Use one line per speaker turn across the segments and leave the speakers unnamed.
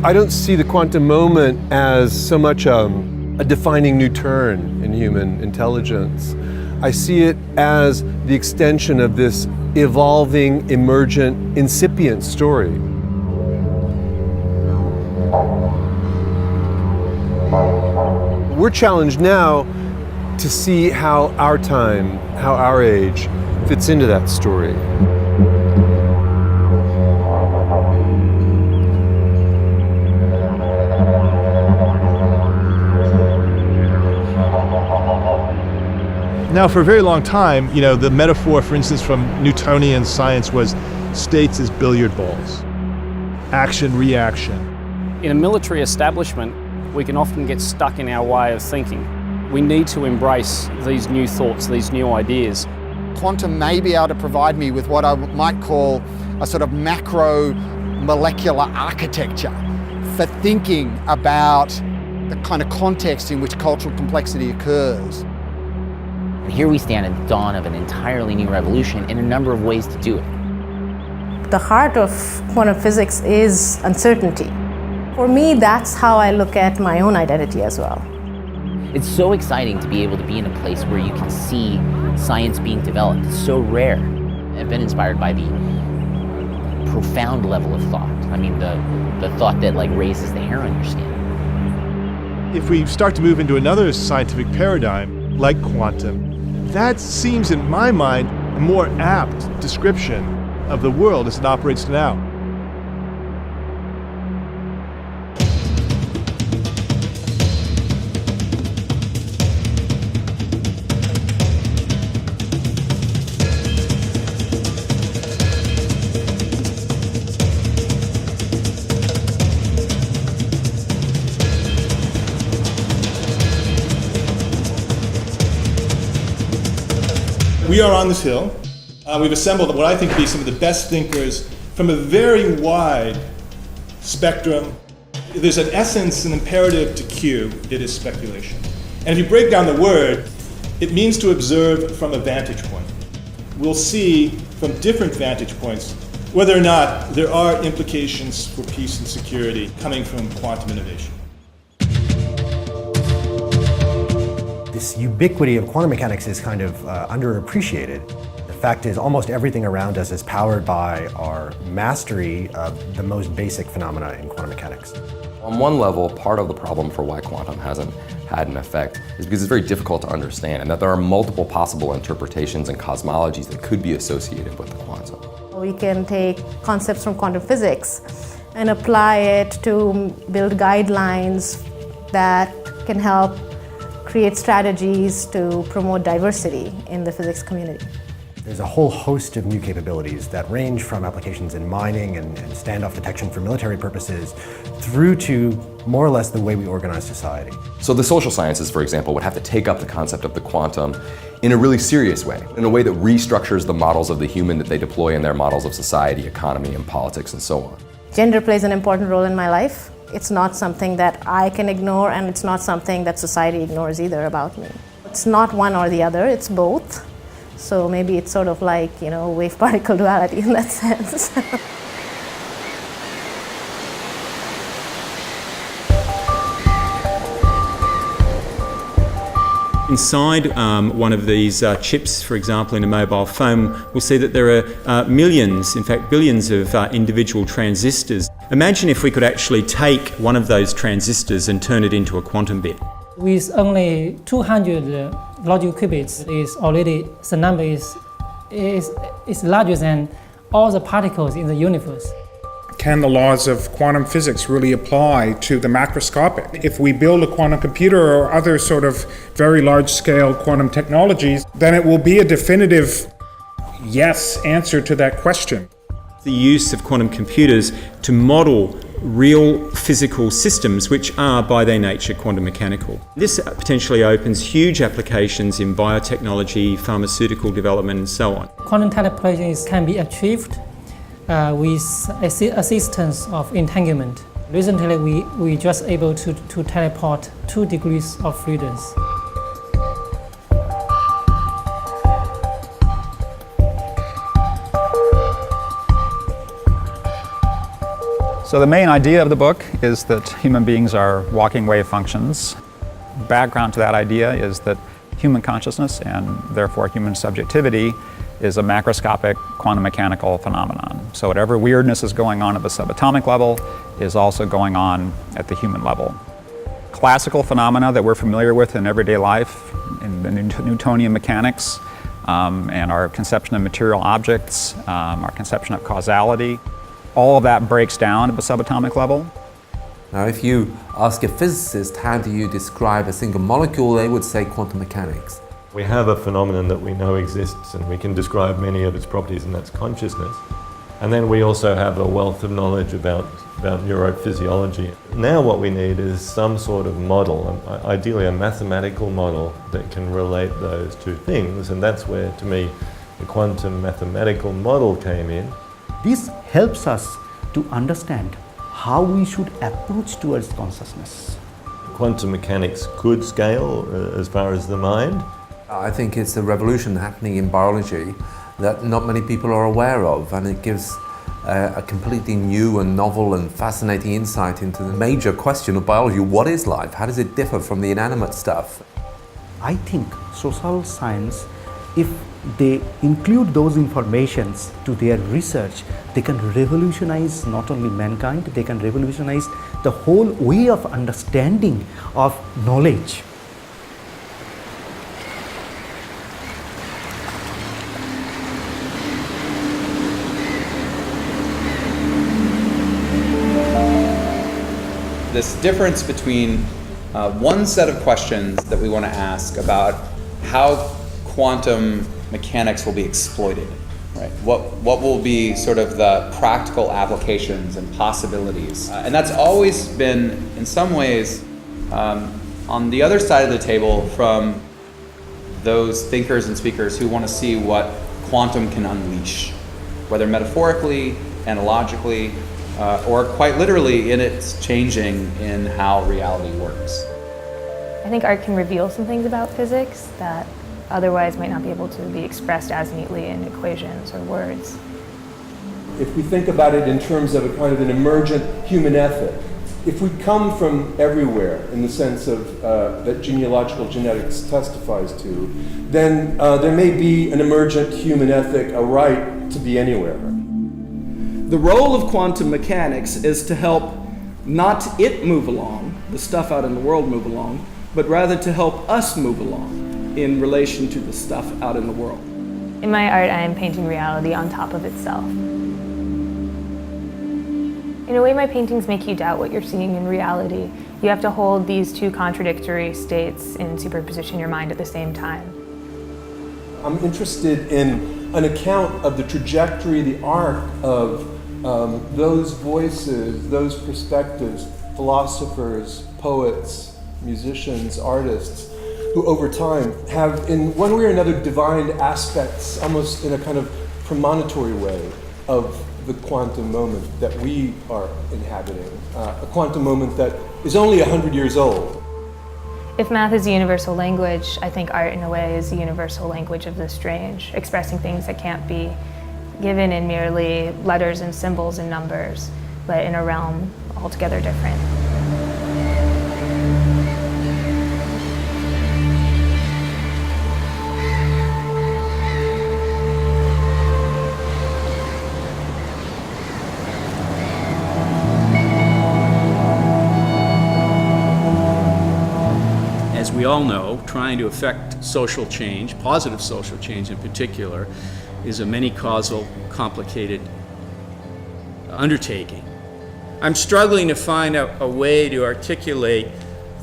I don't see the quantum moment as so much a defining new turn in human intelligence. I see it as the extension of this evolving, emergent, incipient story. We're challenged now to see how our time, how our age fits into that story.
Now, for a very long time, the metaphor, for instance, from Newtonian science was states as billiard balls. Action, reaction.
In a military establishment, we can often get stuck in our way of thinking. We need to embrace these new thoughts, these new ideas.
Quantum may be able to provide me with what I might call a sort of macro molecular architecture for thinking about the kind of context in which cultural complexity occurs.
Here we stand at the dawn of an entirely new revolution in a number of ways to do it.
The heart of quantum physics is uncertainty. For me, that's how I look at my own identity as well.
It's so exciting to be able to be in a place where you can see science being developed. It's so rare. I've been inspired by the profound level of thought. I mean, the thought that raises the hair on your skin.
If we start to move into another scientific paradigm, like quantum, that seems, in my mind, a more apt description of the world as it operates now. We are on this hill. We've assembled what I think to be some of the best thinkers from a very wide spectrum. There's an essence, an imperative to Q, it is speculation. And if you break down the word, it means to observe from a vantage point. We'll see from different vantage points whether or not there are implications for peace and security coming from quantum innovation.
This ubiquity of quantum mechanics is kind of underappreciated. The fact is, almost everything around us is powered by our mastery of the most basic phenomena in quantum mechanics.
On one level, part of the problem for why quantum hasn't had an effect is because it's very difficult to understand, and that there are multiple possible interpretations and cosmologies that could be associated with the quantum.
We can take concepts from quantum physics and apply it to build guidelines that can help create strategies to promote diversity in the physics community.
There's a whole host of new capabilities that range from applications in mining and standoff detection for military purposes through to more or less the way we organize society.
So the social sciences, for example, would have to take up the concept of the quantum in a really serious way, in a way that restructures the models of the human that they deploy in their models of society, economy, and politics, and so on.
Gender plays an important role in my life. It's not something that I can ignore, and it's not something that society ignores either about me. It's not one or the other, it's both. So maybe it's sort of like, wave-particle duality in that sense.
Inside one of these chips, for example, in a mobile phone, we'll see that there are millions, in fact billions of individual transistors. Imagine if we could actually take one of those transistors and turn it into a quantum bit.
With only 200 logical qubits, the number is larger than all the particles in the universe.
Can the laws of quantum physics really apply to the macroscopic? If we build a quantum computer or other sort of very large-scale quantum technologies, then it will be a definitive yes answer to that question.
The use of quantum computers to model real physical systems which are by their nature quantum mechanical. This potentially opens huge applications in biotechnology, pharmaceutical development and so on.
Quantum teleportation can be achieved with assistance of entanglement. Recently we just able to teleport 2 degrees of freedom.
So the main idea of the book is that human beings are walking wave functions. Background to that idea is that human consciousness and therefore human subjectivity is a macroscopic quantum mechanical phenomenon. So whatever weirdness is going on at the subatomic level is also going on at the human level. Classical phenomena that we're familiar with in everyday life, in the Newtonian mechanics, and our conception of material objects, our conception of causality, all of that breaks down at the subatomic level.
Now, if you ask a physicist how do you describe a single molecule, they would say quantum mechanics.
We have a phenomenon that we know exists and we can describe many of its properties, and that's consciousness. And then we also have a wealth of knowledge about neurophysiology. Now what we need is some sort of model, ideally a mathematical model that can relate those two things, and that's where, to me, the quantum mathematical model came in.
This helps us to understand how we should approach towards consciousness.
Quantum mechanics could scale as far as the mind.
I think it's a revolution happening in biology that not many people are aware of, and it gives a completely new and novel and fascinating insight into the major question of biology. What is life? How does it differ from the inanimate stuff?
I think social science, if they include those informations to their research, they can revolutionize not only mankind, they can revolutionize the whole way of understanding of knowledge.
This difference between one set of questions that we want to ask about how quantum mechanics will be exploited, right? What will be sort of the practical applications and possibilities? And that's always been, in some ways, on the other side of the table from those thinkers and speakers who want to see what quantum can unleash, whether metaphorically, analogically, or quite literally in its changing in how reality works.
I think art can reveal some things about physics that otherwise might not be able to be expressed as neatly in equations or words.
If we think about it in terms of a kind of an emergent human ethic, if we come from everywhere in the sense of that genealogical genetics testifies to, then there may be an emergent human ethic, a right to be anywhere.
The role of quantum mechanics is to help not it move along, the stuff out in the world move along, but rather to help us move along in relation to the stuff out in the world.
In my art, I am painting reality on top of itself. In a way, my paintings make you doubt what you're seeing in reality. You have to hold these two contradictory states in superposition in your mind at the same time.
I'm interested in an account of the trajectory, the arc of those voices, those perspectives, philosophers, poets, musicians, artists, who over time have in one way or another divined aspects, almost in a kind of premonitory way, of the quantum moment that we are inhabiting, a quantum moment that is only 100 years old.
If math is a universal language, I think art in a way is the universal language of the strange, expressing things that can't be given in merely letters and symbols and numbers, but in a realm altogether different.
As we all know, trying to affect social change, positive social change in particular, is a many-causal, complicated undertaking. I'm struggling to find a way to articulate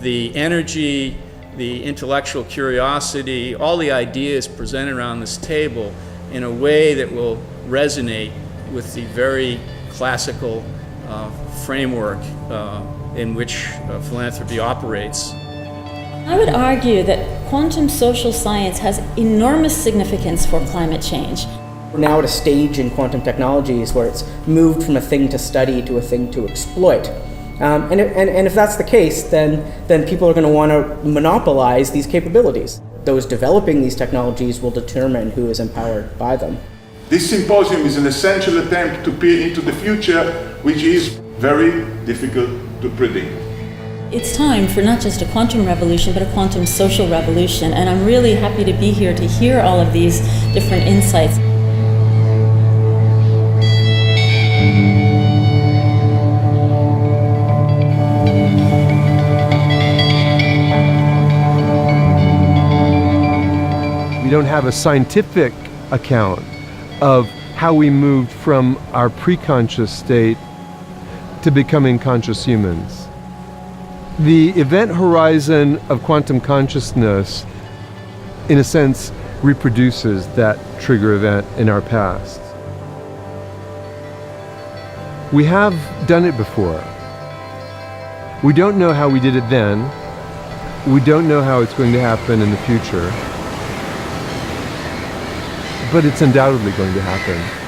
the energy, the intellectual curiosity, all the ideas presented around this table in a way that will resonate with the very classical framework in which philanthropy operates.
I would argue that quantum social science has enormous significance for climate change.
We're now at a stage in quantum technologies where it's moved from a thing to study to a thing to exploit. And if that's the case, then people are going to want to monopolize these capabilities. Those developing these technologies will determine who is empowered by them.
This symposium is an essential attempt to peer into the future, which is
very difficult to predict.
It's time for not just a quantum revolution, but a quantum social revolution. And I'm really happy to be here to hear all of these different insights.
We don't have a scientific account of how we moved from our pre-conscious state to becoming conscious humans. The event horizon of quantum consciousness, in a sense, reproduces that trigger event in our past. We have done it before. We don't know how we did it then. We don't know how it's going to happen in the future. But it's undoubtedly going to happen.